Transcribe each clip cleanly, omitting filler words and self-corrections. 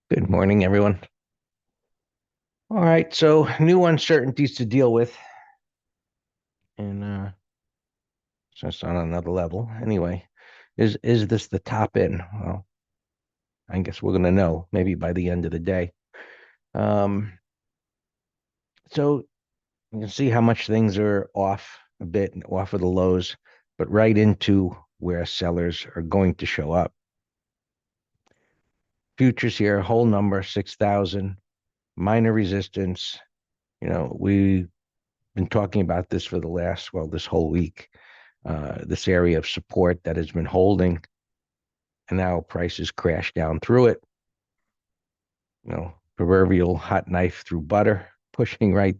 Good morning, everyone. All right, so new uncertainties to deal with, and just on another level. Anyway, is this the top end? Well, I guess we're gonna know maybe by the end of the day. Um, so you can see how much things are off a bit, off of the lows, but right into where sellers are going to show up. Futures here, whole number 6,000, minor resistance. We've been talking about this for the last, well, this whole week. This area of support that has been holding, and now prices crash down through it. Proverbial hot knife through butter, pushing right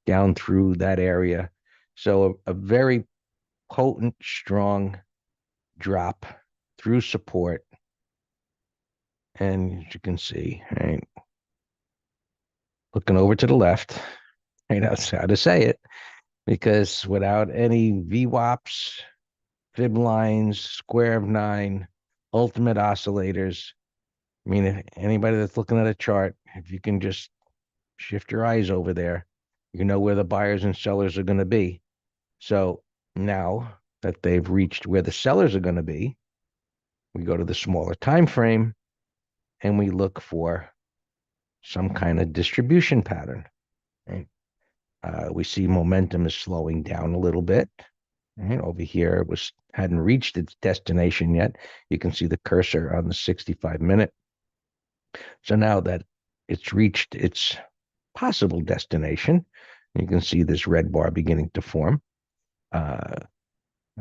down through that area. So a very potent, strong drop through support. And as you can see, right, looking over to the left, right, that's how to say it, because without any VWAPs, fib lines, square of nine, ultimate oscillators, I mean, if anybody that's looking at a chart, if you can just shift your eyes over there, you know where the buyers and sellers are going to be. So now that they've reached where the sellers are going to be, we go to the smaller time frame and we look for some kind of distribution pattern. Right? We see momentum is slowing down a little bit. Right? Over here, it was hadn't reached its destination yet. You can see the cursor on the 65 minute. So now that it's reached its possible destination, you can see this red bar beginning to form. Uh,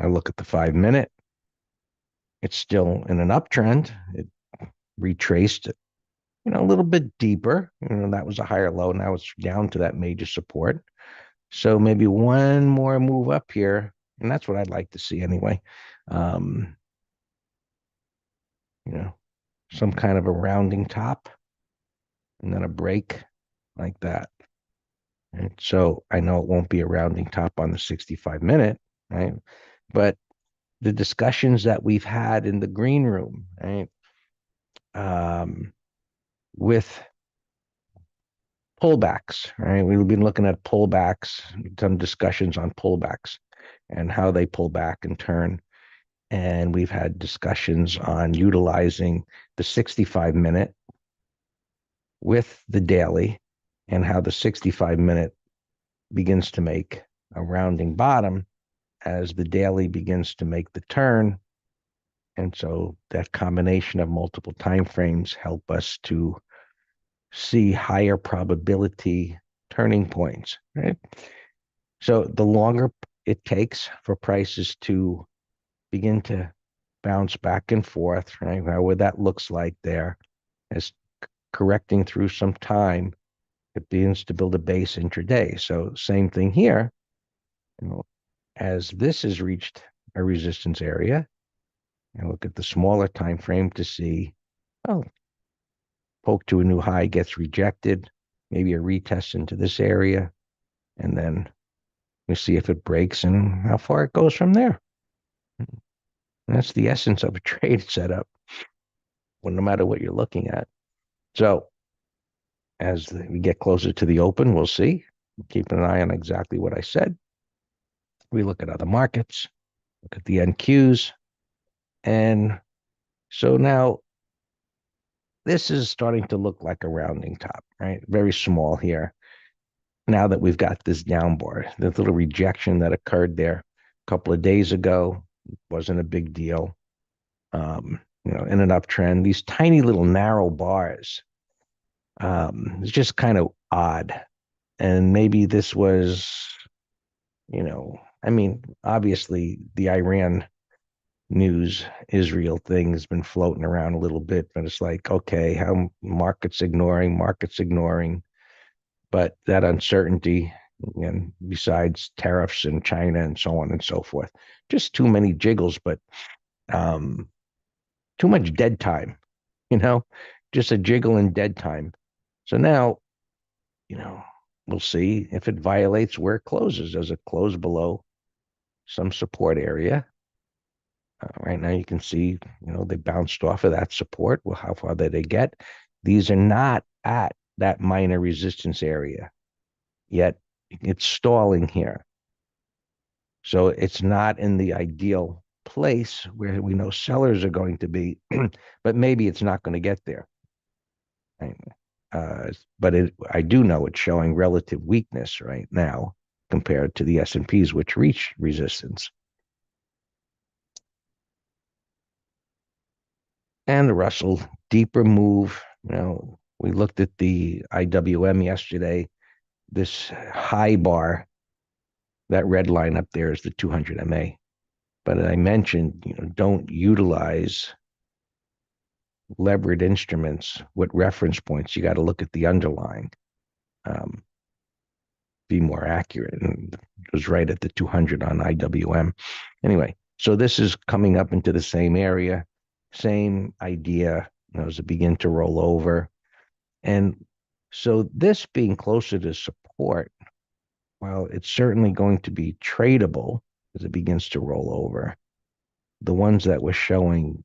I look at the 5 minute. It's still in an uptrend. It retraced, a little bit deeper. That was a higher low. Now it's down to that major support. So maybe one more move up here, and that's what I'd like to see anyway. Um, you know, some kind of a rounding top and then a break like that. And so I know it won't be a rounding top on the 65 minute, right? But the discussions that we've had in the green room, right? Um, with pullbacks, right? We've been looking at pullbacks, some discussions on pullbacks and how they pull back and turn. And we've had discussions on utilizing the 65 minute with the daily and how the 65 minute begins to make a rounding bottom as the daily begins to make the turn. And so that combination of multiple time frames help us to see higher probability turning points, right? So the longer it takes for prices to begin to bounce back and forth, right? What that looks like there is correcting through some time, it begins to build a base intraday. So same thing here, you know, as this has reached a resistance area, and look at the smaller time frame to see, oh, poke to a new high gets rejected, maybe a retest into this area, and then we see if it breaks and how far it goes from there. And that's the essence of a trade setup, well, no matter what you're looking at. So as we get closer to the open, we'll see. Keep an eye on exactly what I said. We look at other markets, look at the NQs. And so now this is starting to look like a rounding top, right? Very small here. Now that we've got this down bar, the little rejection that occurred there a couple of days ago wasn't a big deal. In an uptrend, these tiny little narrow bars, it's just kind of odd. And maybe this was, I mean, obviously the Iran news, Israel thing has been floating around a little bit, but it's like, okay, how markets ignoring, but that uncertainty, and besides tariffs in China and so on and so forth, just too many jiggles, but um, too much dead time, you know, just a jiggle in dead time. So now, you know, we'll see if it violates where it closes. Does it close below some support area? Right now, you can see, they bounced off of that support. Well, how far did they get? These are not at that minor resistance area, yet it's stalling here. So it's not in the ideal place where we know sellers are going to be, but maybe it's not going to get there. Right? But I do know it's showing relative weakness right now compared to the S&Ps, which reached resistance. And the Russell, deeper move. We looked at the IWM yesterday. This high bar, that red line up there is the 200 MA. But as I mentioned, don't utilize levered instruments with reference points. You got to look at the underlying, um, be more accurate. And it was right at the 200 on IWM. Anyway, so this is coming up into the same area, same idea, as it begin to roll over. And so this being closer to support, while it's certainly going to be tradable as it begins to roll over, the ones that were showing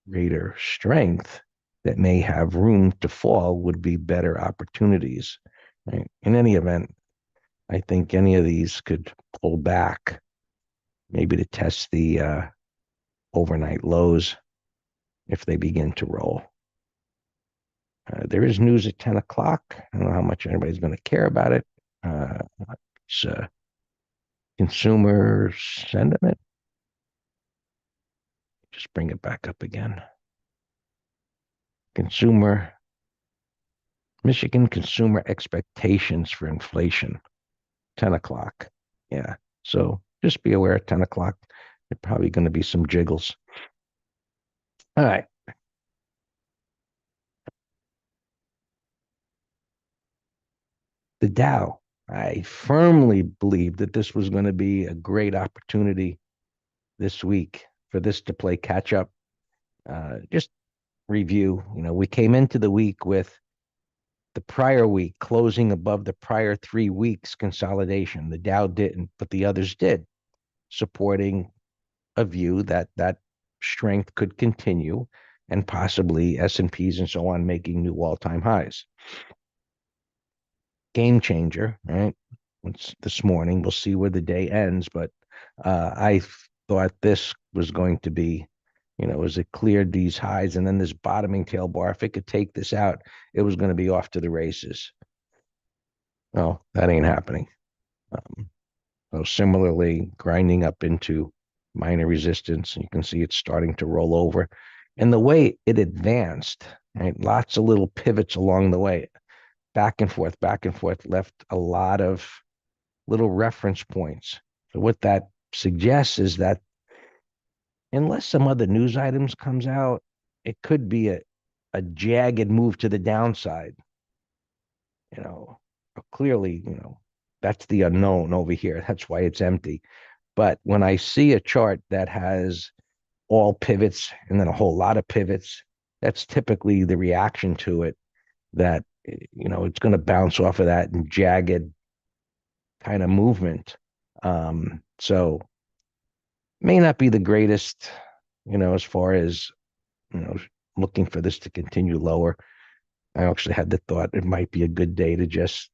greater strength that may have room to fall would be better opportunities. Right? In any event, I think any of these could pull back, maybe to test the overnight lows if they begin to roll. There is news at 10 o'clock. I don't know how much anybody's going to care about it. It's consumer sentiment. Just bring it back up again. Michigan consumer expectations for inflation, 10 o'clock. Yeah. So just be aware at 10 o'clock, there's probably going to be some jiggles. All right. The Dow, I firmly believe that this was going to be a great opportunity this week for this to play catch up. Just review, we came into the week with the prior week closing above the prior 3 weeks consolidation. The Dow didn't, but the others did, supporting a view that that strength could continue and possibly S&Ps and so on making new all-time highs. Game changer, right? It's this morning. We'll see where the day ends, but I thought this was going to be, as it cleared these highs and then this bottoming tail bar, if it could take this out, it was going to be off to the races. No, that ain't happening. So similarly, grinding up into minor resistance, and you can see it's starting to roll over. And the way it advanced, right, lots of little pivots along the way, back and forth, left a lot of little reference points. So what that suggests is that unless some other news items comes out, it could be a jagged move to the downside. Clearly, that's the unknown over here. That's why it's empty. But when I see a chart that has all pivots and then a whole lot of pivots, that's typically the reaction to it, that it's going to bounce off of that and jagged kind of movement. So may not be the greatest, as far as, looking for this to continue lower. I actually had the thought it might be a good day to just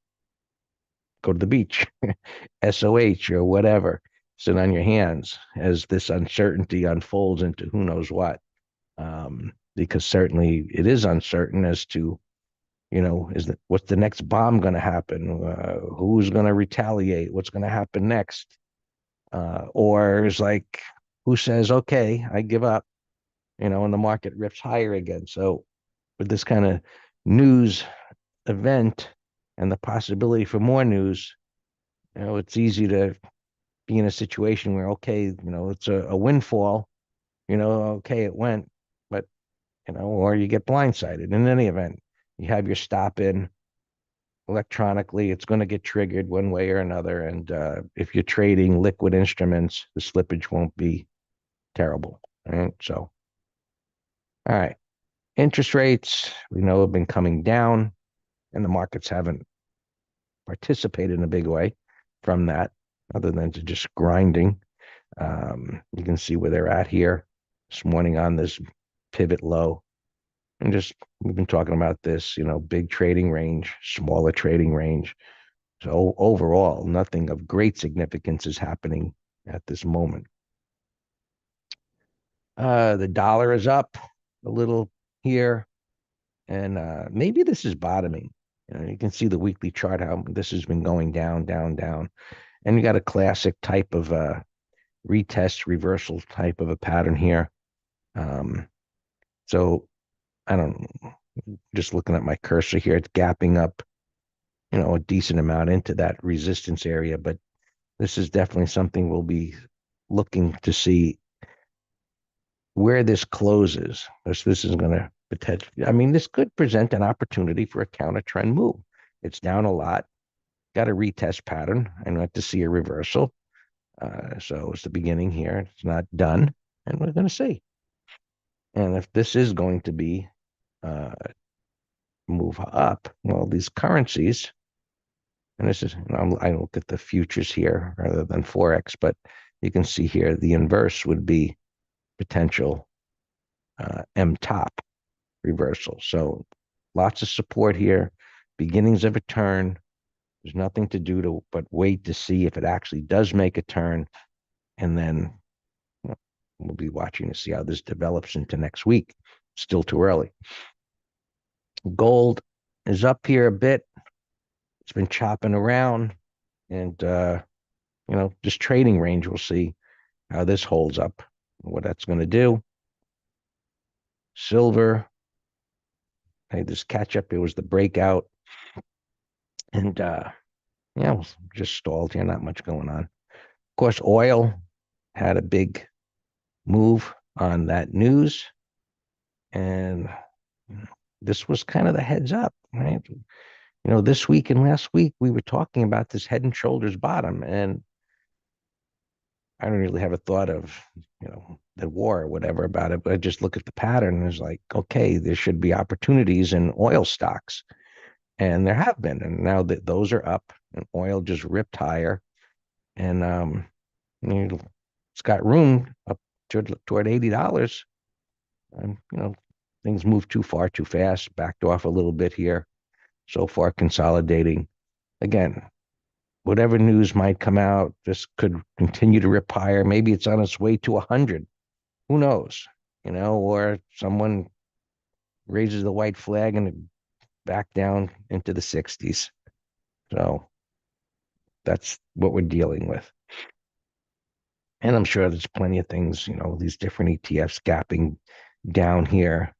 go to the beach, SOH or whatever, sit on your hands as this uncertainty unfolds into who knows what. Because certainly it is uncertain as to, what's the next bomb going to happen? Who's going to retaliate? What's going to happen next? Or is like, who says, okay, I give up, and the market rips higher again. So with this kind of news event and the possibility for more news, it's easy to be in a situation where, okay, it's a windfall, okay, it went, but, or you get blindsided. In any event, you have your stop in electronically, it's going to get triggered one way or another. And if you're trading liquid instruments, the slippage won't be terrible. Right. So, all right. Interest rates, we know, have been coming down, and the markets haven't participated in a big way from that, other than to just grinding. You can see where they're at here this morning on this pivot low, and just We've been talking about this, big trading range, smaller trading range. So overall, nothing of great significance is happening at this moment. The dollar is up a little here, and maybe this is bottoming. You can see the weekly chart how this has been going down, down, down, and you got a classic type of retest reversal type of a pattern here. So I don't just looking at my cursor here, it's gapping up, a decent amount into that resistance area, but this is definitely something we'll be looking to see where this closes. This is going to potentially, this could present an opportunity for a counter trend move. It's down a lot, got a retest pattern. I'd like to see a reversal. So it's the beginning here. It's not done, and we're going to see. And if this is going to be move up, well, these currencies, and this is, I look at the futures here rather than Forex, but you can see here the inverse would be potential M top reversal. So lots of support here, beginnings of a turn. There's nothing to do but wait to see if it actually does make a turn, and then we'll be watching to see how this develops into next week. Still too early. Gold is up here a bit. It's been chopping around, and just trading range. We'll see how this holds up, what that's going to do. Silver, hey, this catch up. It was the breakout, and it was just stalled here. Not much going on. Of course, oil had a big move on that news, and this was kind of the heads up, right? This week and last week we were talking about this head and shoulders bottom, and I don't really have a thought of, the war or whatever about it, but I just look at the pattern and it's like, okay, there should be opportunities in oil stocks. And there have been. And now that those are up and oil just ripped higher. And it's got room up toward $80. And, things move too far, too fast, backed off a little bit here. So far consolidating. Again, whatever news might come out, this could continue to rip higher. Maybe it's on its way to 100. Who knows? Or someone raises the white flag and back down into the 60s. So that's what we're dealing with. And I'm sure there's plenty of things, these different ETFs gapping down here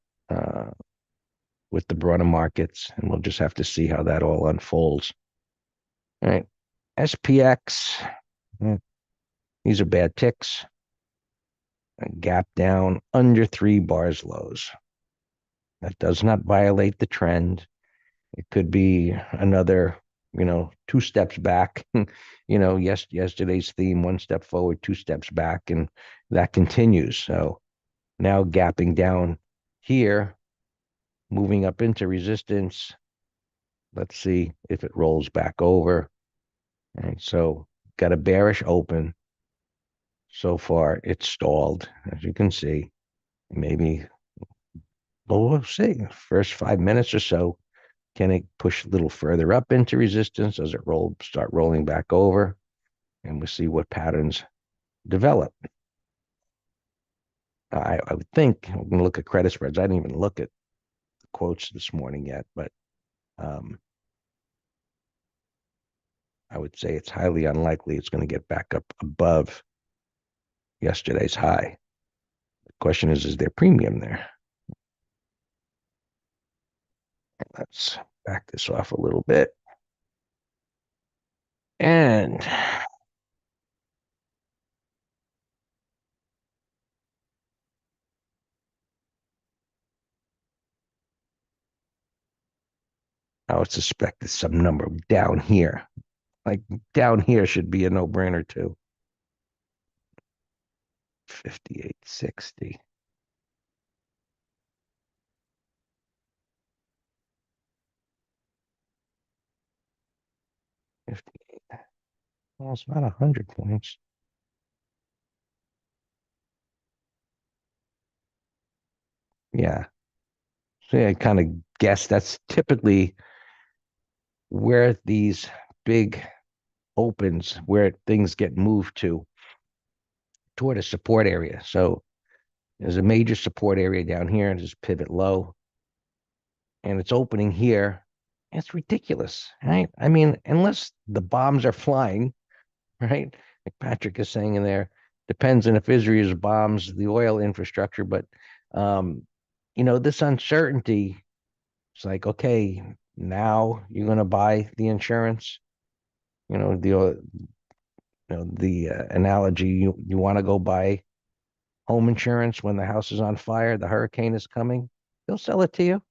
with the broader markets. And we'll just have to see how that all unfolds. All right. SPX, these are bad ticks. A gap down under 3 bars lows. That does not violate the trend. It could be another, 2 steps back. Yesterday's theme, 1 step forward, 2 steps back, and that continues. So now gapping down here, moving up into resistance. Let's see if it rolls back over. All right, so got a bearish open. So far, it's stalled, as you can see. Maybe, well, we'll see. First 5 minutes or so, can it push a little further up into resistance? Does it start rolling back over? And we'll see what patterns develop. I would think we're going to look at credit spreads. I didn't even look at the quotes this morning yet, but I would say it's highly unlikely it's going to get back up above yesterday's high. The question is there premium there? Let's back this off a little bit. And I would suspect it's some number down here. Like down here should be a no-brainer too. 58.60. 58. Well, it's not 100 points. Yeah. So I kind of guess that's typically where these big opens, where things get moved to toward a support area. So there's a major support area down here, and just pivot low, and it's opening here. It's ridiculous, right? I mean, unless the bombs are flying, right? Like Patrick is saying in there, depends on if Israel bombs the oil infrastructure, but um, this uncertainty. It's like, okay, now you're going to buy the insurance. The analogy, you want to go buy home insurance when the house is on fire, the hurricane is coming. They'll sell it to you.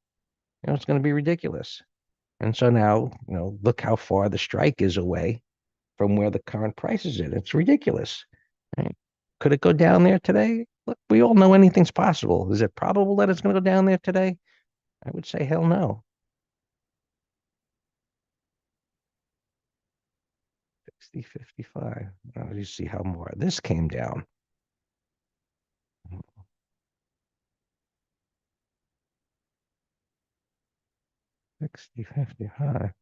It's going to be ridiculous. And so now, look how far the strike is away from where the current price is in. It's ridiculous. Right? Could it go down there today? Look, we all know anything's possible. Is it probable that it's going to go down there today? I would say hell no. 60, 55. Now you see how more this came down. 60, 55. That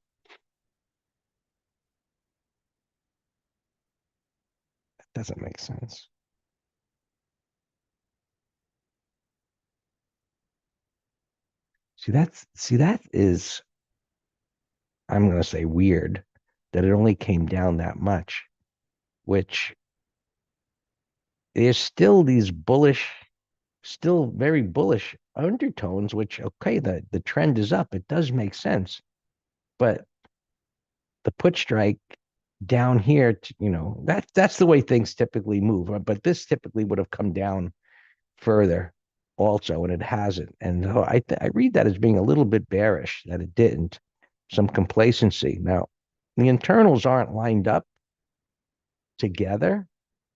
doesn't make sense. That is, I'm going to say weird that it only came down that much, which there's still these bullish, still very bullish undertones, which, okay, the trend is up. It does make sense. But the put strike down here, that's the way things typically move. But this typically would have come down further also, and it hasn't. And so I read that as being a little bit bearish that it didn't. Some complacency. Now, the internals aren't lined up together,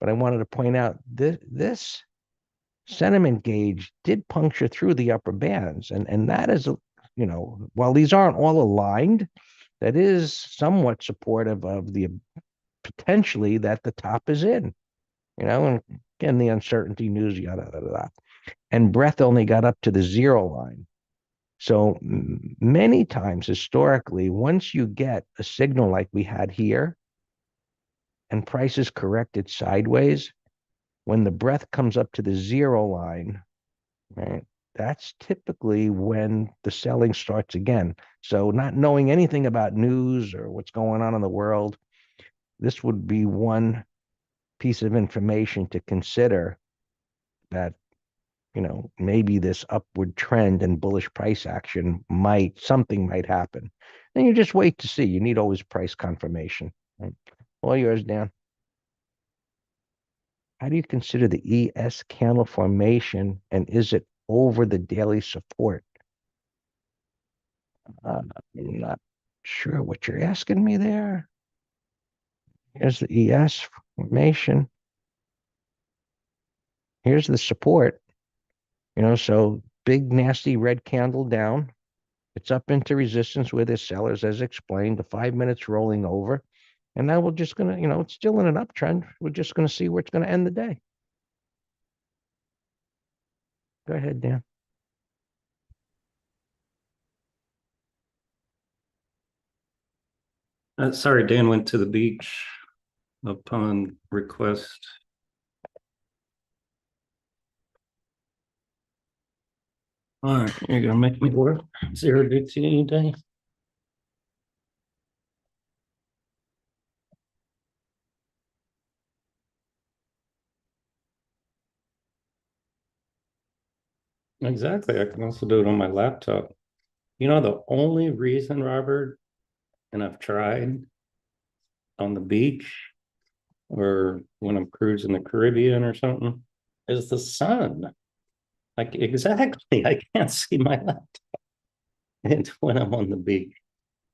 but I wanted to point out this sentiment gauge did puncture through the upper bands, and that is, while these aren't all aligned, that is somewhat supportive of the potentially that the top is in, and again, the uncertainty news, yada, yada, yada. And breadth only got up to the zero line. So many times historically, once you get a signal like we had here and prices corrected sideways, when the breadth comes up to the zero line, right, that's typically when the selling starts again. So not knowing anything about news or what's going on in the world, this would be one piece of information to consider that, maybe this upward trend and bullish price action something might happen. Then you just wait to see. You need always price confirmation. Right? All yours, Dan. How do you consider the ES candle formation, and is it over the daily support? I'm not sure what you're asking me there. Here's the ES formation. Here's the support. So big, nasty red candle down. It's up into resistance with the sellers, as explained. The 5 minutes rolling over. And now we're just going to, it's still in an uptrend. We're just going to see where it's going to end the day. Go ahead, Dan. Sorry, Dan went to the beach upon request. All right, you're gonna make me work 0 to day. Exactly. I can also do it on my laptop. The only reason, Robert, and I've tried on the beach or when I'm cruising the Caribbean or something, is the sun. Like exactly, I can't see my laptop and when I'm on the beach.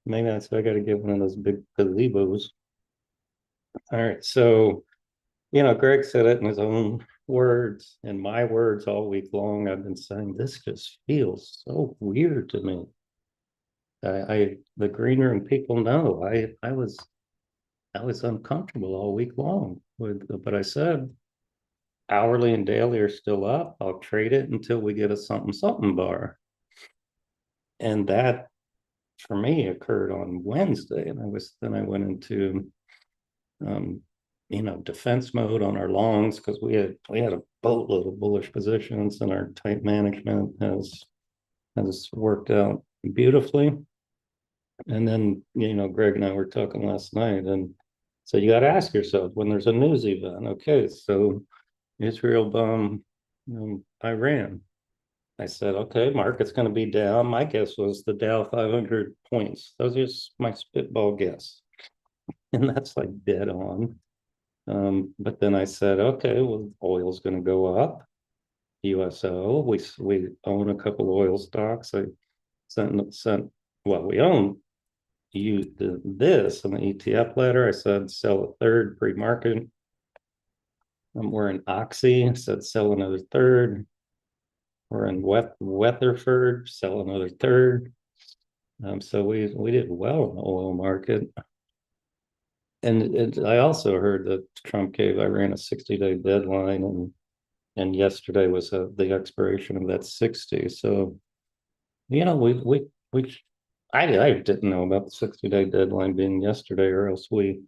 Maybe that's why I got to get one of those big gazebos. All right, so Greg said it in his own words and my words all week long. I've been saying this just feels so weird to me. The green room people know I was uncomfortable all week long but I said hourly and daily are still up. I'll trade it until we get a something something bar. And that for me occurred on Wednesday. And then I went into um, defense mode on our longs because we had a boatload of bullish positions, and our tight management has worked out beautifully. And then, Greg and I were talking last night, and so you got to ask yourself when there's a news event, okay, so Israel bomb Iran. I said, okay, market's going to be down. My guess was the Dow 500 points. That was just my spitball guess. And that's like dead on. But then I said, okay, well, oil's going to go up. USO, we own a couple of oil stocks. I sent well, we own this on the ETF letter. I said sell a third pre-market. We're in Oxy. I said sell another third. We're in Weatherford, sell another third. So we did well in the oil market. And I also heard that Trump gave Iran a 60-day deadline, and yesterday was the expiration of that 60. So, I didn't know about the 60-day deadline being yesterday, or else we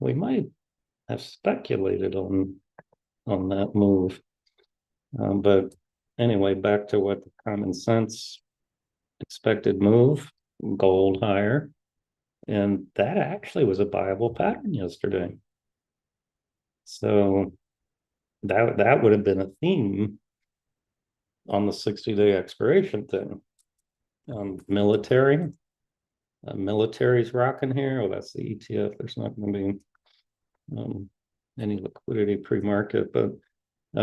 might have speculated on that move. But anyway, back to what the common sense expected move, gold higher. And that actually was a viable pattern yesterday. So that would have been a theme on the 60-day expiration thing. Military's rocking here. Oh, that's the ETF. There's not going to be any liquidity pre-market, but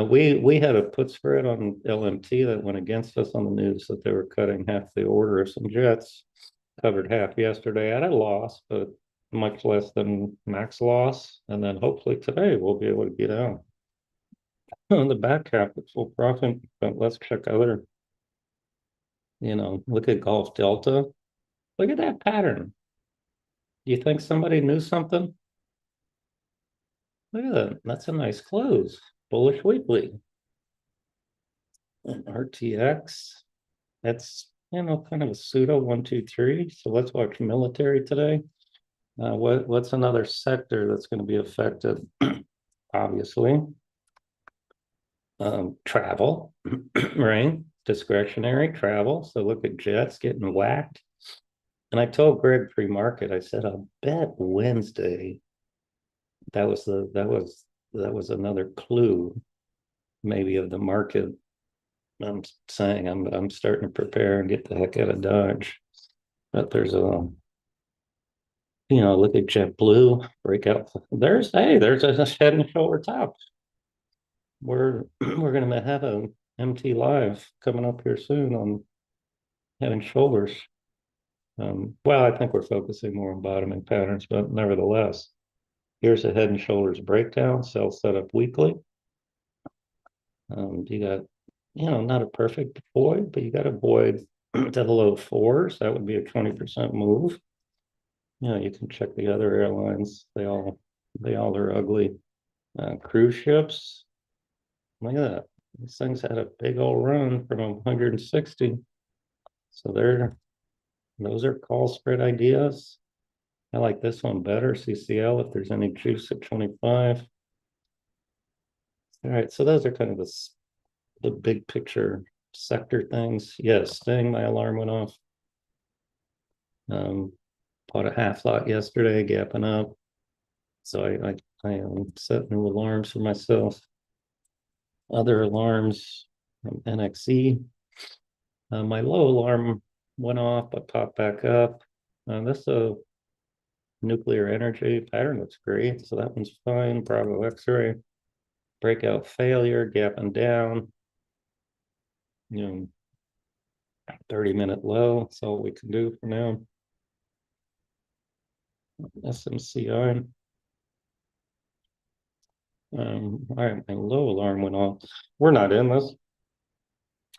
we had a put spread on LMT that went against us on the news that they were cutting half the order of some jets. Covered half yesterday at a loss, but much less than max loss. And then hopefully today we'll be able to get out on the back half at full profit. But let's check other, look at Gulf Delta. Look at that pattern. Do you think somebody knew something? Look at that. That's a nice close. Bullish weekly. And RTX. That's kind of a pseudo 1, 2, 3. So let's watch military today. What's another sector that's going to be affected? Obviously, travel, right? Discretionary travel. So look at jets getting whacked. And I told Greg pre-market, I said, I'll bet Wednesday that was another clue, maybe, of the market. I'm saying I'm starting to prepare and get the heck out of Dodge. But there's look at JetBlue breakout. There's a head and shoulder top. We're gonna have a MT live coming up here soon on head and shoulders. Well, I think we're focusing more on bottoming patterns, but nevertheless, here's a head and shoulders breakdown, sell setup weekly. You got, not a perfect void, but you got a void to the low fours. That would be a 20% move. You can check the other airlines. They all are ugly. Cruise ships. Look at that. These things had a big old run from 160. So those are call spread ideas. I like this one better, CCL, if there's any juice at 25. All right, so those are kind of the big picture sector things. Yes, Sting, my alarm went off. Bought a half lot yesterday, gapping up. So I set new alarms for myself. Other alarms from NXE. My low alarm went off, but popped back up. This nuclear energy pattern looks great, so that one's fine. Bravo X-ray. Breakout failure, gapping down. 30-minute low. That's all we can do for now. SMCI. All right, my low alarm went off. We're not in this.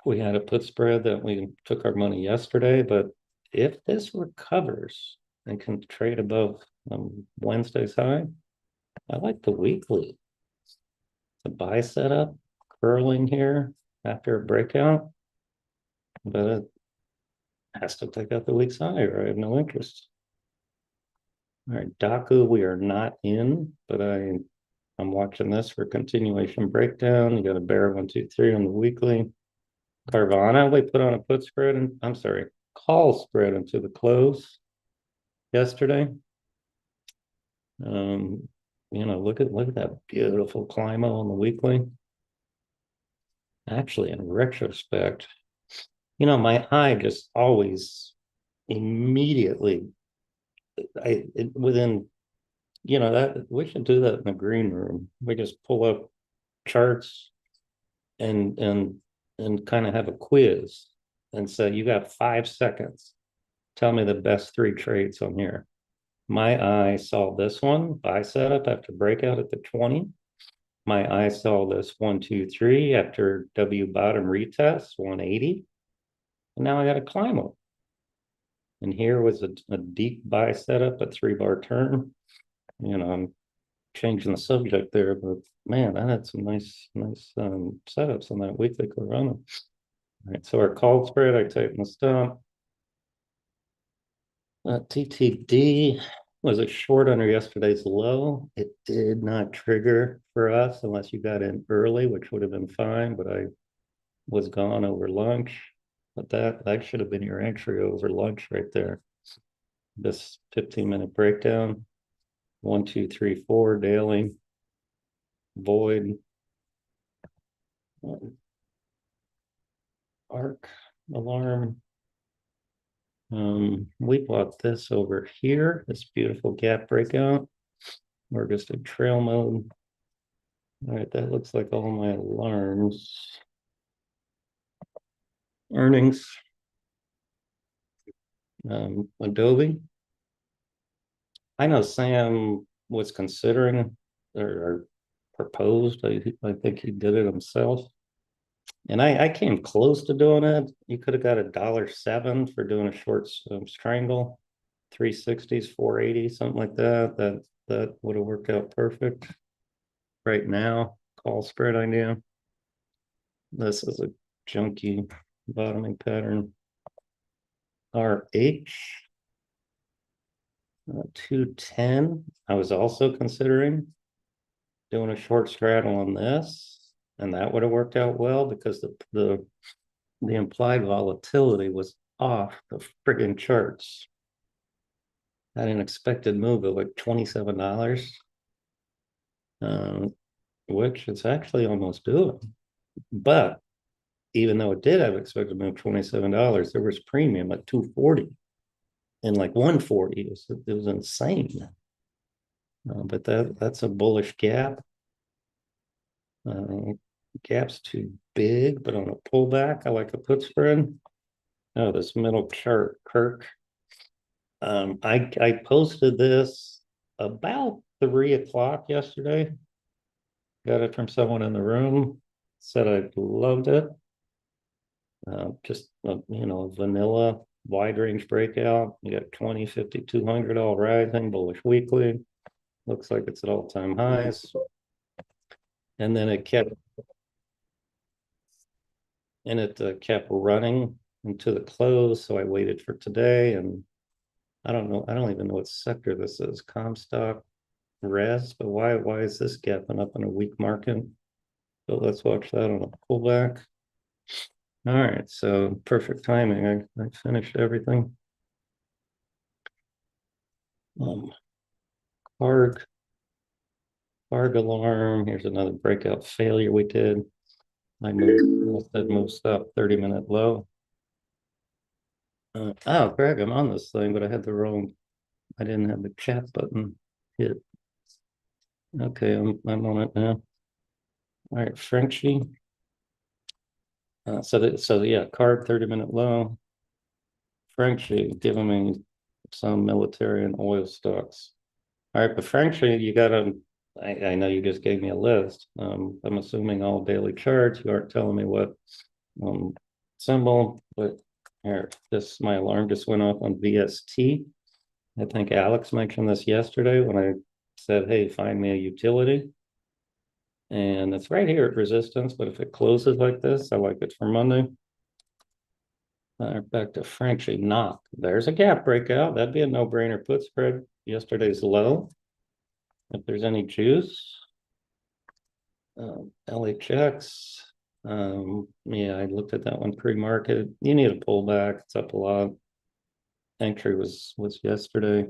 We had a put spread that we took our money yesterday, but if this recovers and can trade above Wednesday's high, I like the weekly. The buy setup curling here after a breakout, but has to take out the week's high or I have no interest. All right, Daku, we are not in, but I'm watching this for continuation breakdown. You got a bear 1, 2, 3 on the weekly. Carvana, we put on a put spread and I'm sorry, call spread into the close yesterday. Look at that beautiful Climo on the weekly. Actually, in retrospect, my eye just always immediately within that we should do that in the green room. We just pull up charts and kind of have a quiz and say you got 5 seconds. Tell me the best 3 trades on here. My eye saw this one buy setup after breakout at the 20. My eye saw this 1, 2, 3 after W bottom retest 180. And now I got to climb up. And here was a deep buy setup, a 3-bar turn. I'm changing the subject there, but man, I had some nice setups on that weekly Corona. All right, so our call spread, I tightened the stop. TTD was a short under yesterday's low. It did not trigger for us unless you got in early, which would have been fine, but I was gone over lunch. But that should have been your entry over lunch right there. This 15-minute breakdown. 1, 2, 3, 4 daily. Void. Arc alarm. We bought this over here, this beautiful gap breakout. We're just in trail mode. All right, that looks like all my alarms. Earnings. Adobe. I know Sam was considering or proposed. I think he did it himself. And I came close to doing it. You could have got $1.07 for doing a short strangle, 360s, 480, something like that. That would have worked out perfect. Right now, call spread idea. This is a junky bottoming pattern. RH 210. I was also considering doing a short straddle on this, and that would have worked out well because the implied volatility was off the friggin' charts. Had an expected move of like $27, which it's actually almost doing. But even though it did have expected move $27, there was premium at 240 and like 140. It was insane. But that's a bullish gap. Gap's too big, but on a pullback, I like a put spread. Oh, this middle chart, Kirk. I posted this about 3 o'clock yesterday. Got it from someone in the room. Said I loved it. Just vanilla wide range breakout. You got 20, 50, 200 all rising, bullish weekly. Looks like it's at all-time highs. And then it kept running into the close. So I waited for today, and I don't know. I don't even know what sector this is. Comstock, res. But why is this gapping up in a weak market? So let's watch that on a pullback. All right, so perfect timing. I finished everything. Arg alarm. Here's another breakout failure we did. I moved stop 30-minute low. Oh, Greg, I'm on this thing, but I didn't have the chat button hit. Okay, I'm on it now. All right, Frenchie. So yeah, card 30-minute low. Frenchie giving me some military and oil stocks. All right, but Frenchie, you gotta. I know you just gave me a list. I'm assuming all daily charts. You aren't telling me what symbol, but here, my alarm just went off on VST. I think Alex mentioned this yesterday when I said, hey, find me a utility. And it's right here at resistance, but if it closes like this, I like it for Monday. Back to Frenchy knock. There's a gap breakout. That'd be a no-brainer put spread. Yesterday's low. If there's any juice. LHX. Yeah, I looked at that one pre-market. You need a pullback. It's up a lot. Entry was yesterday.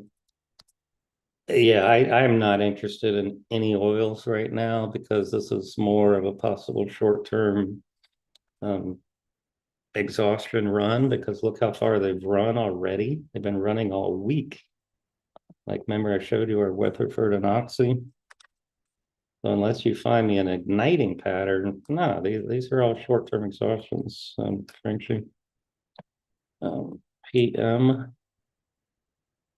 Yeah, I'm not interested in any oils right now because this is more of a possible short-term exhaustion run, because look how far they've run already. They've been running all week. Like, remember I showed you our Weatherford and Oxy. So unless you find me an igniting pattern, no, these are all short-term exhaustions. Frenchy. PM.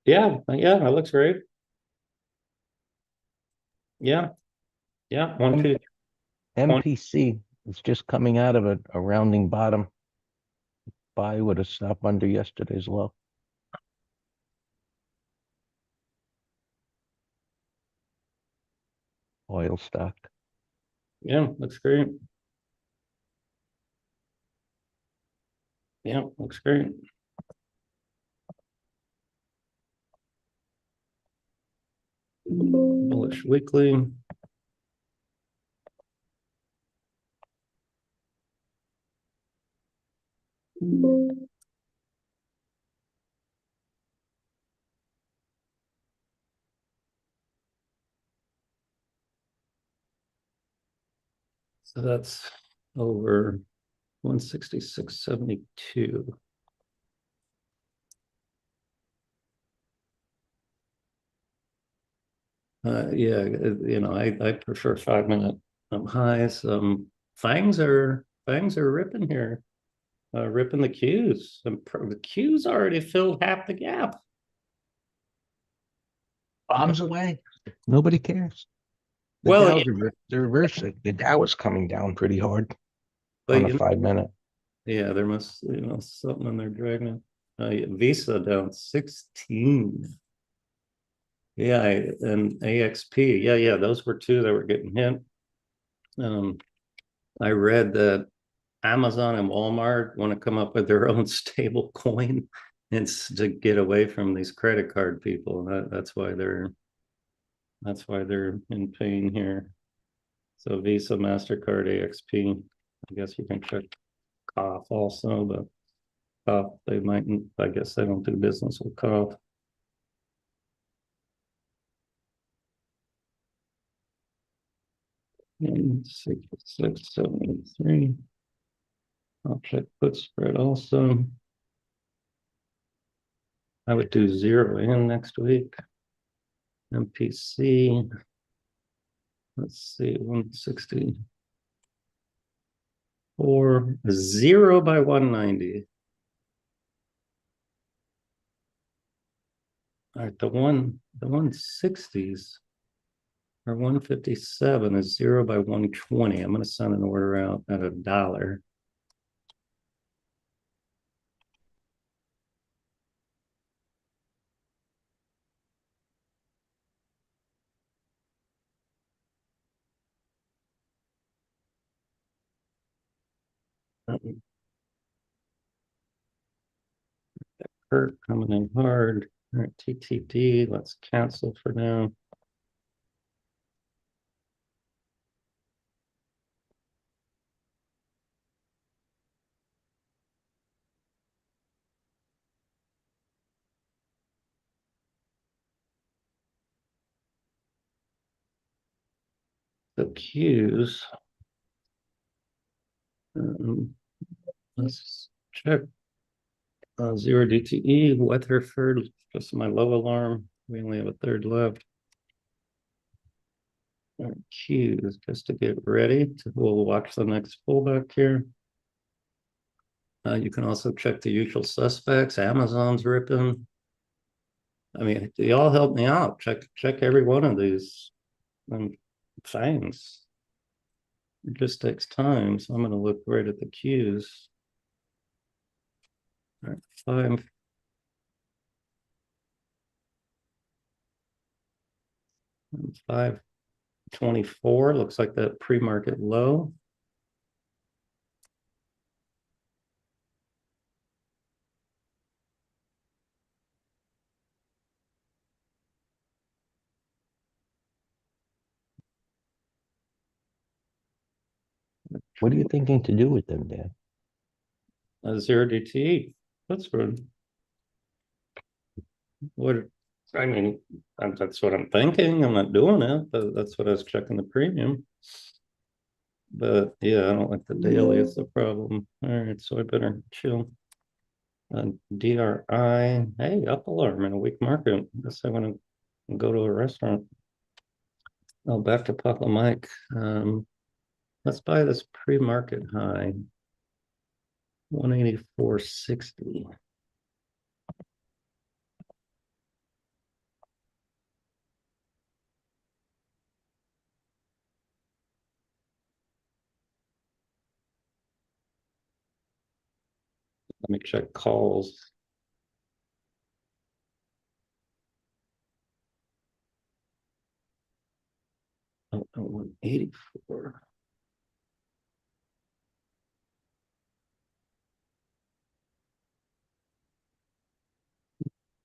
Yeah, that looks great. Yeah, yeah, one, two, one. MPC is just coming out of a rounding bottom. Buy with a stop under yesterday's low. Oil stock. Yeah, looks great. Yeah, looks great. Bullish weekly. So that's over 166.72. Yeah, I prefer 5 minute highs. Fangs are ripping here, ripping the Qs. The Qs already filled half the gap. Bombs away. Nobody cares. The Well, Dow's the reverse. The Dow is coming down pretty hard but on a 5 minute. yeah, there must something in there dragging it. Visa down 16. Yeah, and AXP. Yeah, those were two that were getting hit. I read that Amazon and Walmart want to come up with their own stable coin. It's to get away from these credit card people. That's why they're in pain here. So Visa, MasterCard, AXP. I guess you can check COF also, but COF, they mightn't. I guess they don't do business with COF. And 66.73. I'll check put spread also. I would do 0 in next week. MPC. Let's see, 160. Or 0 by 190. All right, the 160s or 157 is 0 by 120. I'm going to send an order out at $1. Kurt coming in hard. All right, TTD, let's cancel for now. The Qs. Let's check 0 DTE, Weatherford, just my low alarm. We only have a third left. Qs, just to get ready. We'll watch the next pullback here. You can also check the usual suspects. Amazon's ripping. I mean, y'all help me out. Check every one of these things. It just takes time. So I'm going to look right at the Qs. All right, 524 looks like that pre-market low. What are you thinking to do with them, Dan? A zero DTE, that's good. What, I mean, that's what I'm thinking. I'm not doing it, but that's what I was checking the premium. But yeah, I don't like the daily is the problem. All right, so I better chill. DRI, hey, up alarm in a weak market. Guess I want to go to a restaurant. Oh, back to Papa Mike. Let's buy this pre-market high, 184.60. Let me check calls. Oh, 184.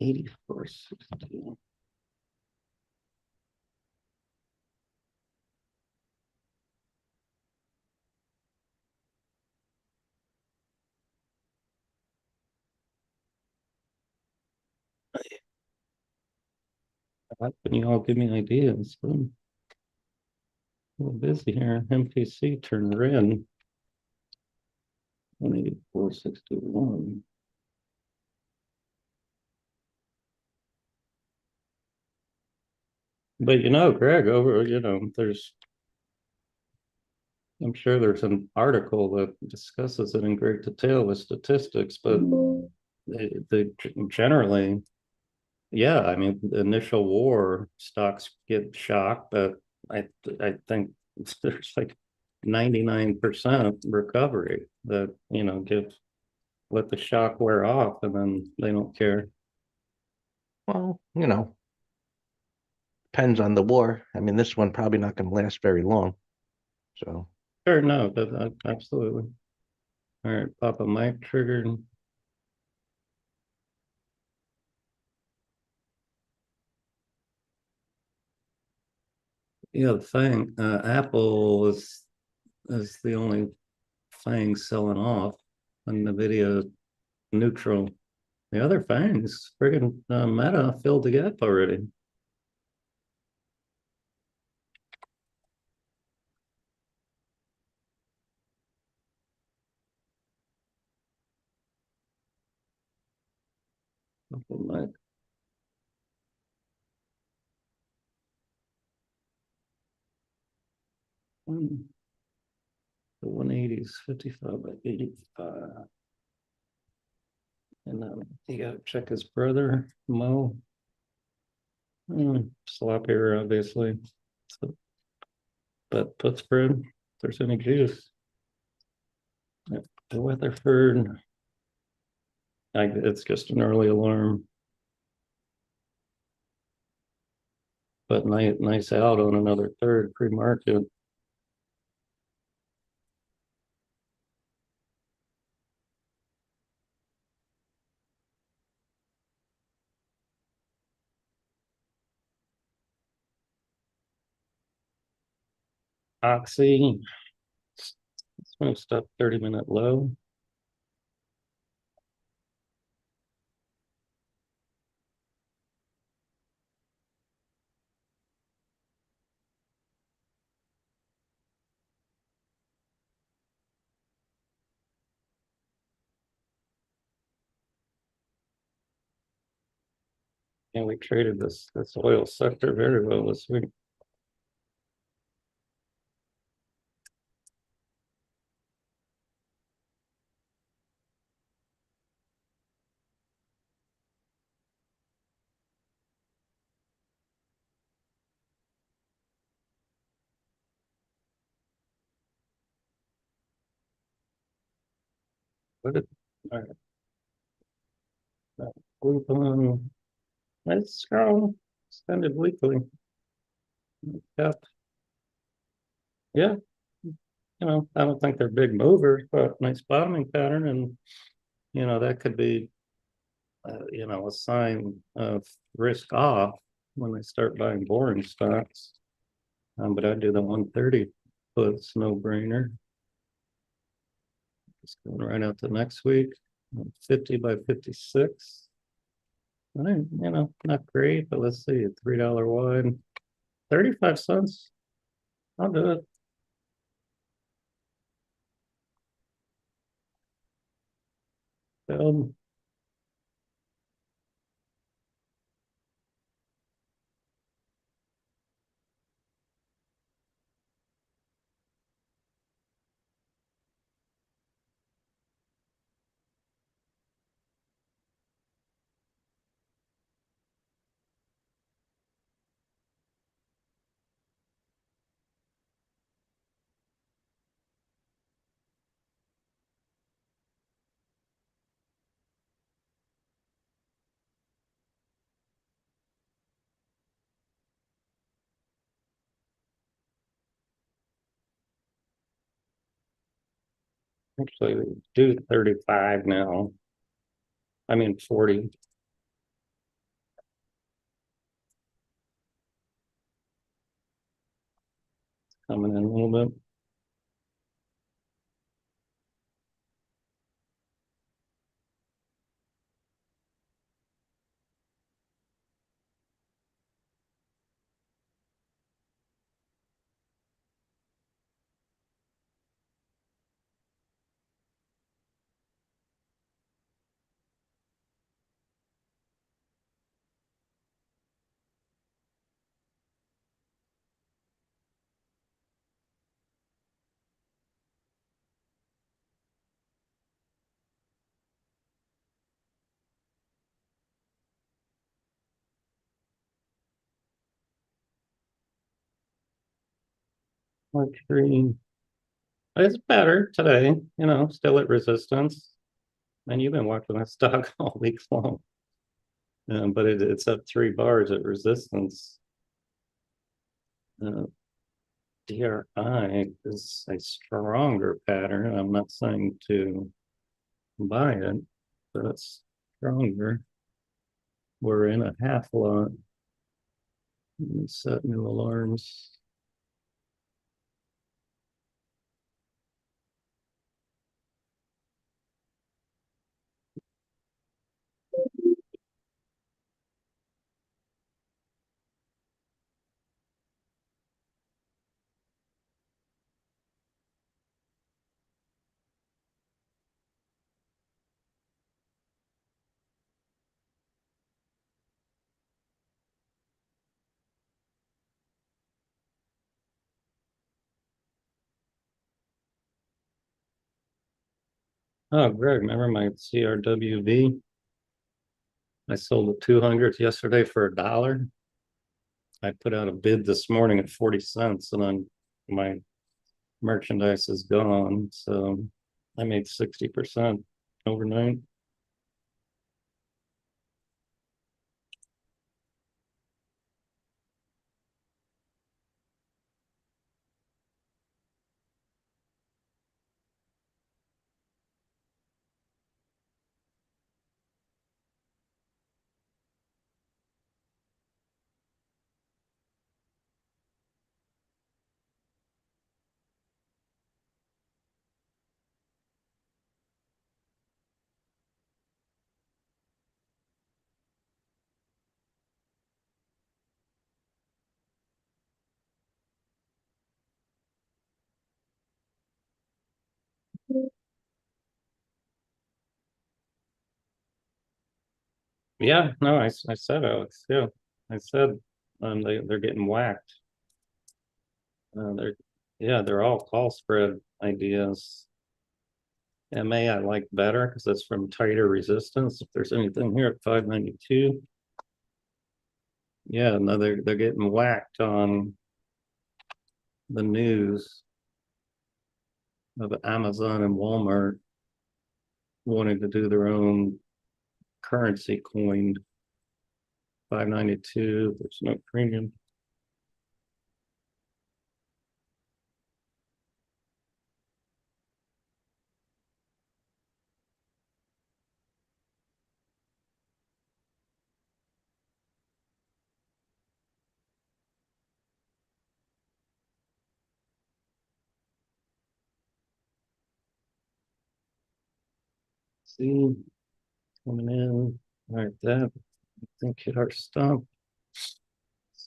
84.60. How can you all give me ideas? I'm a little busy here. MPC turned red. 184.61. But Greg, I'm sure there's an article that discusses it in great detail with statistics, but generally, yeah, I mean, the initial war stocks get shocked, but I think there's like 99% recovery that, let the shock wear off and then they don't care. Well, depends on the war. I mean, this one probably not going to last very long. So, Sure, no, absolutely. All right, Papa Mike triggered. Yeah, the thing, Apple is the only thing selling off, and Nvidia neutral. The other things, friggin' Meta filled the gap already. Papa Mike. The 180s, 55 by 85. And then you gotta check his brother, Mo. Sloppier, obviously. So, but put spread, if there's any juice. Yep, the Weatherford. It's just an early alarm. But nice out on another third pre-market. Oxy, it's up 30-minute low. And we traded this oil sector very well this week. What did all right, group on let's scroll extended weekly. Yep. Yeah, I don't think they're big movers, but nice bottoming pattern, and that could be a sign of risk off when they start buying boring stocks. But I'd do the 130 puts, no brainer. It's going right out to next week. 50 by 56. Not great, but let's see, $3 wide, 35 cents. I'll do it. Um, Actually, do 35 now. I mean 40. Coming in a little bit. Mercury. It's better today, still at resistance. And you've been watching that stock all week long. But it's up 3 bars at resistance. Uh, DRI is a stronger pattern. I'm not saying to buy it, but it's stronger. We're in a half lot. Set new alarms. Oh, Greg, remember my CRWV? I sold the 200 yesterday for $1. I put out a bid this morning at 40 cents, and then my merchandise is gone. So I made 60% overnight. Yeah, no, I said, Alex, yeah. I said they're getting whacked. They're yeah, they're all call spread ideas. MA I like better because it's from tighter resistance. If there's anything here at 592. Yeah, no, they're getting whacked on the news of Amazon and Walmart wanting to do their own currency coin. 592, there's no premium. See, coming in, all right, that, I think hit our stop.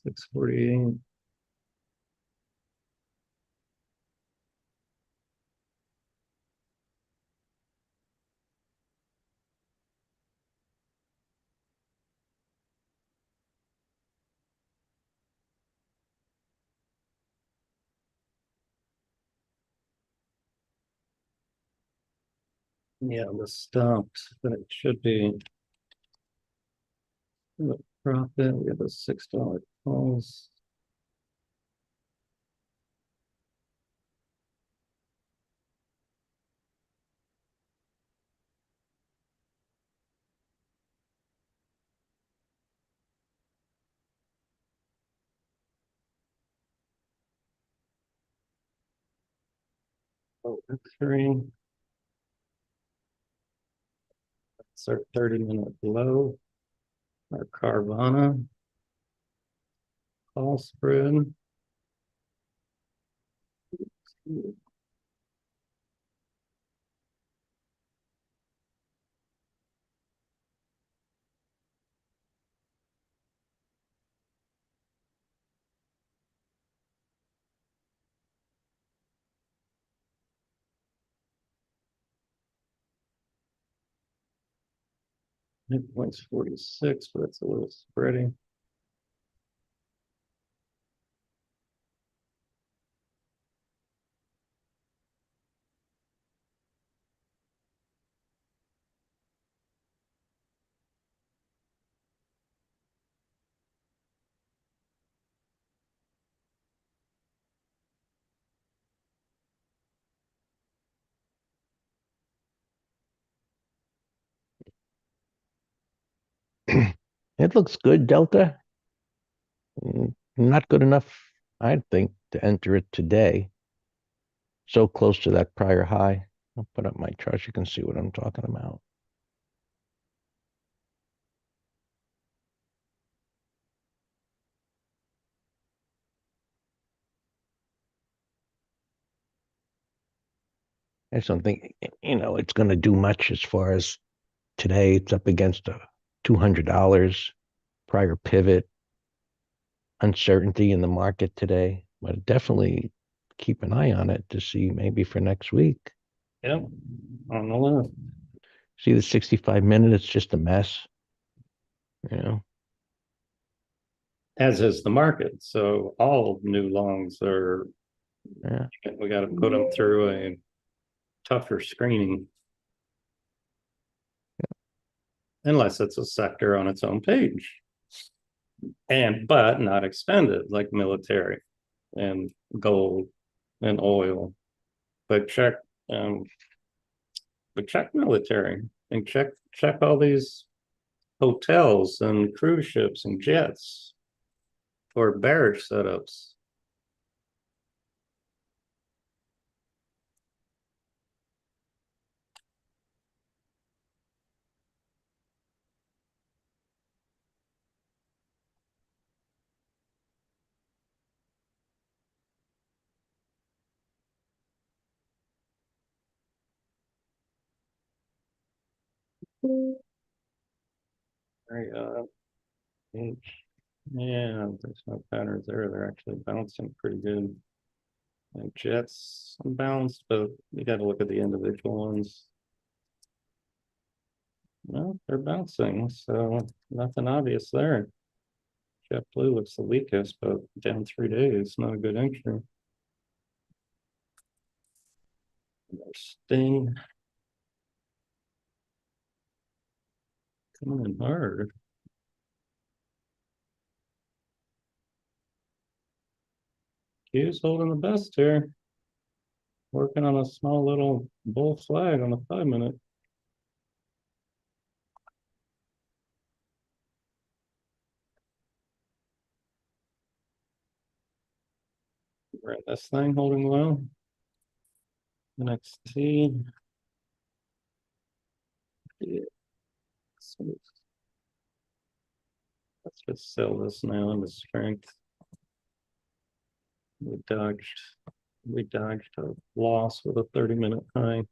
6:48. Yeah, this stopped, but it should be the profit. We have a $6 calls. Oh, three. That's our 30-minute low. Our Carvana call spread. Midpoint's 46, but it's a little spreading. It looks good, Delta. Not good enough, I think, to enter it today. So close to that prior high. I'll put up my chart. You can see what I'm talking about. I just don't think, it's going to do much as far as today. It's up against a $200 prior pivot, uncertainty in the market today, but definitely keep an eye on it to see maybe for next week. Yep, on the left. See the 65-minute, it's just a mess. You know, As is the market. So all new longs are, yeah. we got to put them through a tougher screening. Unless it's a sector on its own page. But not extended like military and gold and oil. But check um but check military and check all these hotels and cruise ships and jets for bearish setups. Very yeah, there's no patterns there. They're actually bouncing pretty good. And jets bounced, but you got to look at the individual ones. No, they're bouncing, so nothing obvious there. JetBlue looks the weakest, but down 3 days, not a good entry. Sting coming in hard. Q's holding the best here. Working on a small little bull flag on the 5-minute. We're at this thing holding low. NXT. Yeah. Let's just sell this now into strength. We dodged a loss with a 30-minute high.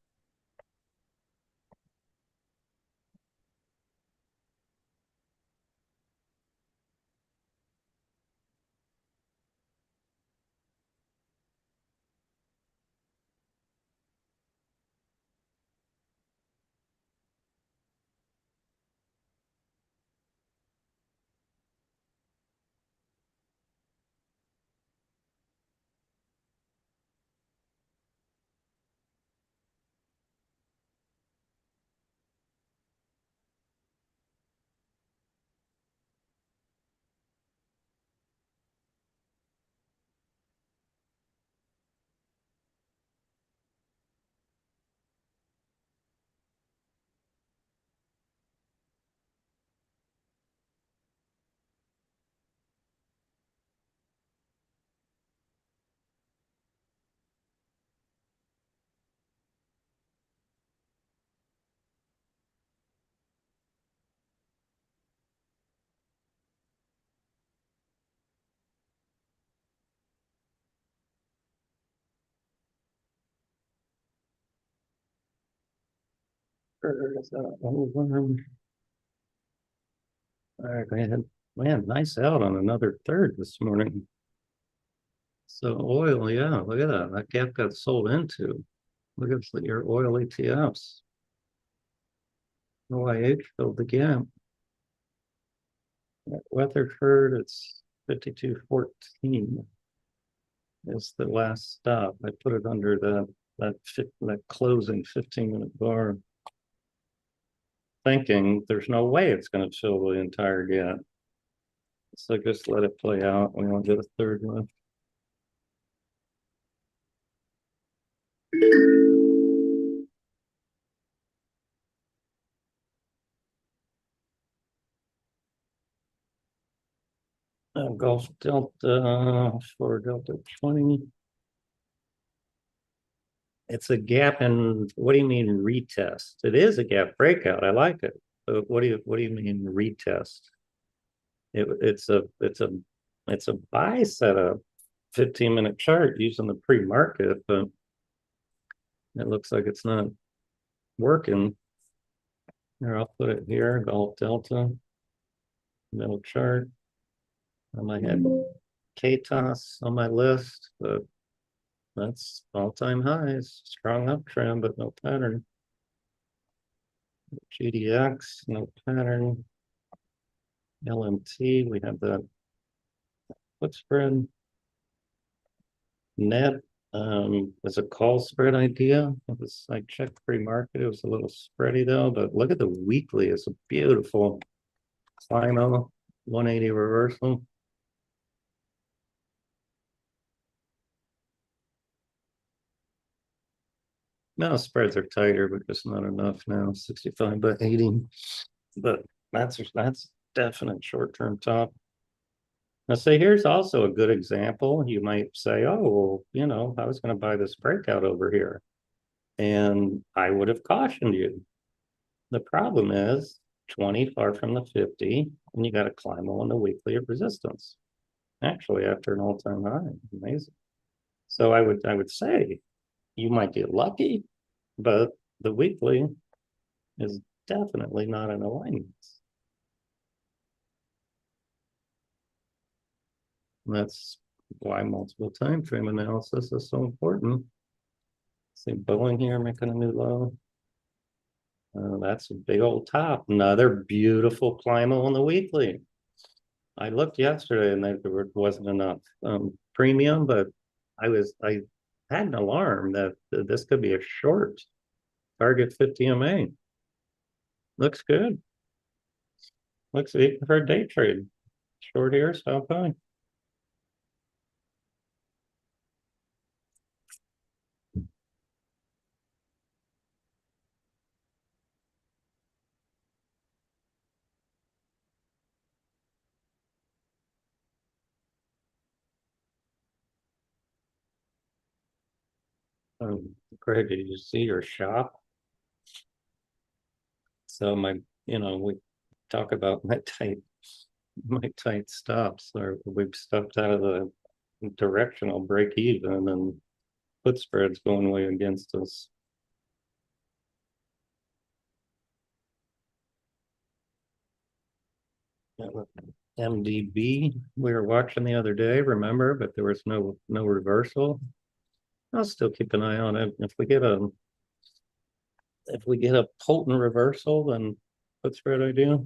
Is that over? All right, man, nice out on another third this morning. So oil, yeah, look at that. That gap got sold into. Look at your oil ETFs. OIH filled the gap. At Weatherford, it's 52.14 is the last stop. I put it under that closing 15-minute bar, thinking there's no way it's going to fill the entire gap. So just let it play out. We won't get a third one. Gulf Delta for Delta 20. It's a gap in, what do you mean retest? It is a gap breakout. I like it. But what do you mean retest? It's a buy setup, 15-minute chart using the pre-market, but it looks like it's not working. Here, I'll put it here, Gulf Delta, middle chart. I might have KTOS on my list, but that's all-time highs. Strong uptrend, but no pattern. GDX, no pattern. LMT, we have the put spread. Net was a call spread idea. I checked pre-market. It was a little spready though, but look at the weekly. It's a beautiful Climo 180 reversal. Now spreads are tighter, but just not enough now. 65 by 80. But that's definite short-term top. Now, say here's also a good example. You might say, oh, well, you know, I was going to buy this breakout over here. And I would have cautioned you. The problem is 20 far from the 50, and you got to climb on the weekly of resistance. Actually, after an all-time high. Amazing. So I would say you might get lucky, but the weekly is definitely not in alignment. And that's why multiple time frame analysis is so important. See Boeing here making a new low. That's a big old top. Another beautiful climb on the weekly. I looked yesterday and there wasn't enough premium, but I had an alarm that this could be a short. Target 50 MA. Looks good. Looks even for a day trade. Short here, stop buying. Craig, did you see your shop? So we talk about my tight stops, or we've stepped out of the directional break even and put spreads going way against us. MDB, we were watching the other day, remember, but there was no reversal. I'll still keep an eye on it. If we get a potent reversal, then put spread idea.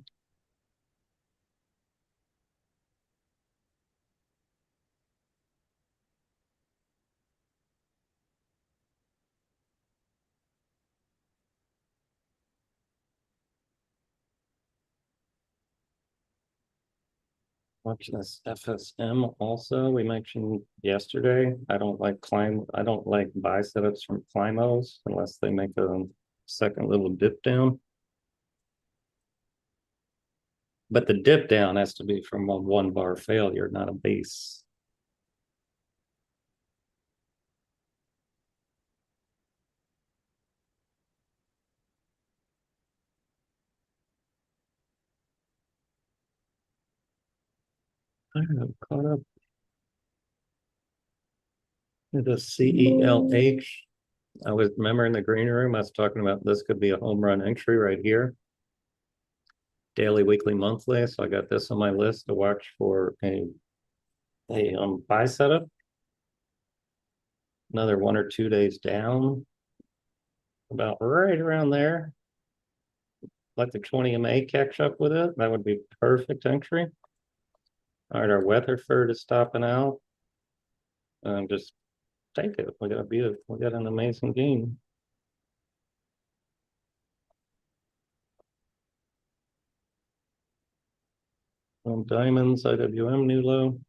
Watch this FSM also. We mentioned yesterday. I don't like buy setups from Climos unless they make a second little dip down. But the dip down has to be from a 1-bar failure, not a base. I don't know, caught up with the CELH. I was, remember in the green room, I was talking about this could be a home run entry right here. Daily, weekly, monthly. So I got this on my list to watch for a buy setup. Another 1 or 2 days down. About right around there. Let the 20 MA catch up with it. That would be perfect entry. All right, our Weatherford is stopping out. Just take it. We got an amazing game. Diamonds, IWM new low.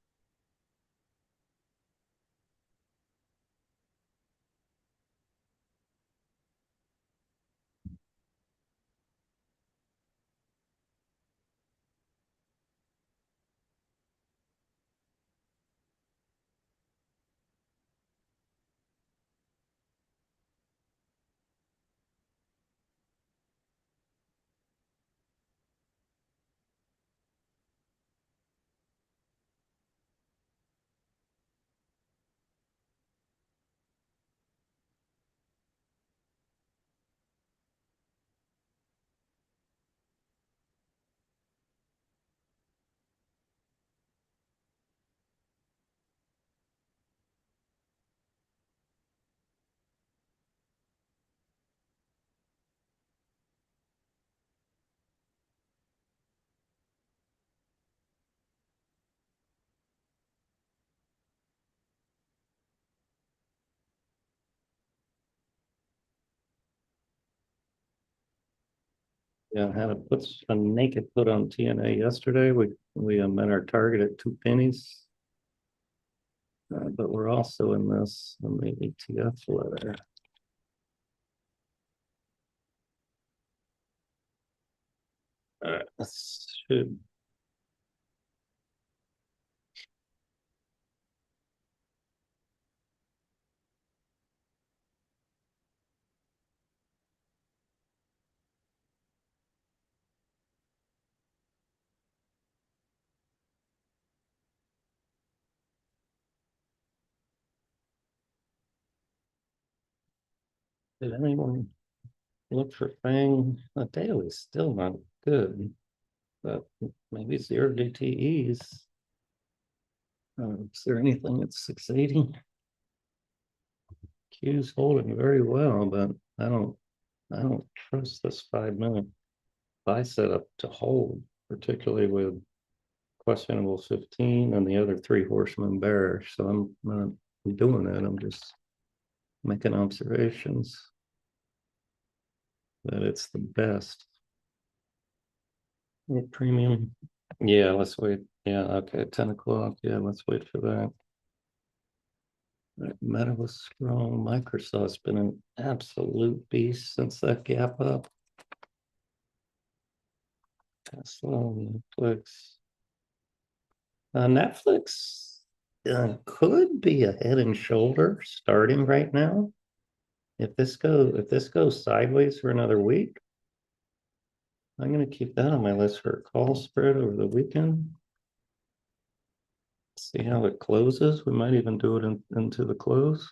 Yeah, I had to put a naked put on TNA yesterday. We met our target at 2 pennies. But we're also in this on the ETF letter. This should. Did anyone look for Fang? The daily's still not good, but maybe zero DTEs. Is there anything at 680? Q's holding very well, but I don't trust this 5 minute buy setup to hold, particularly with questionable 15 and the other three horsemen bearish. So I'm not doing it. I'm just making observations that it's the best. Premium. Yeah, let's wait. Yeah, okay, 10 o'clock. Yeah, let's wait for that. Meta was strong. Microsoft's been an absolute beast since that gap up. Tesla, Netflix. Netflix could be a head and shoulder starting right now. If this goes sideways for another week, I'm gonna keep that on my list for a call spread over the weekend. See how it closes. We might even do it into the close.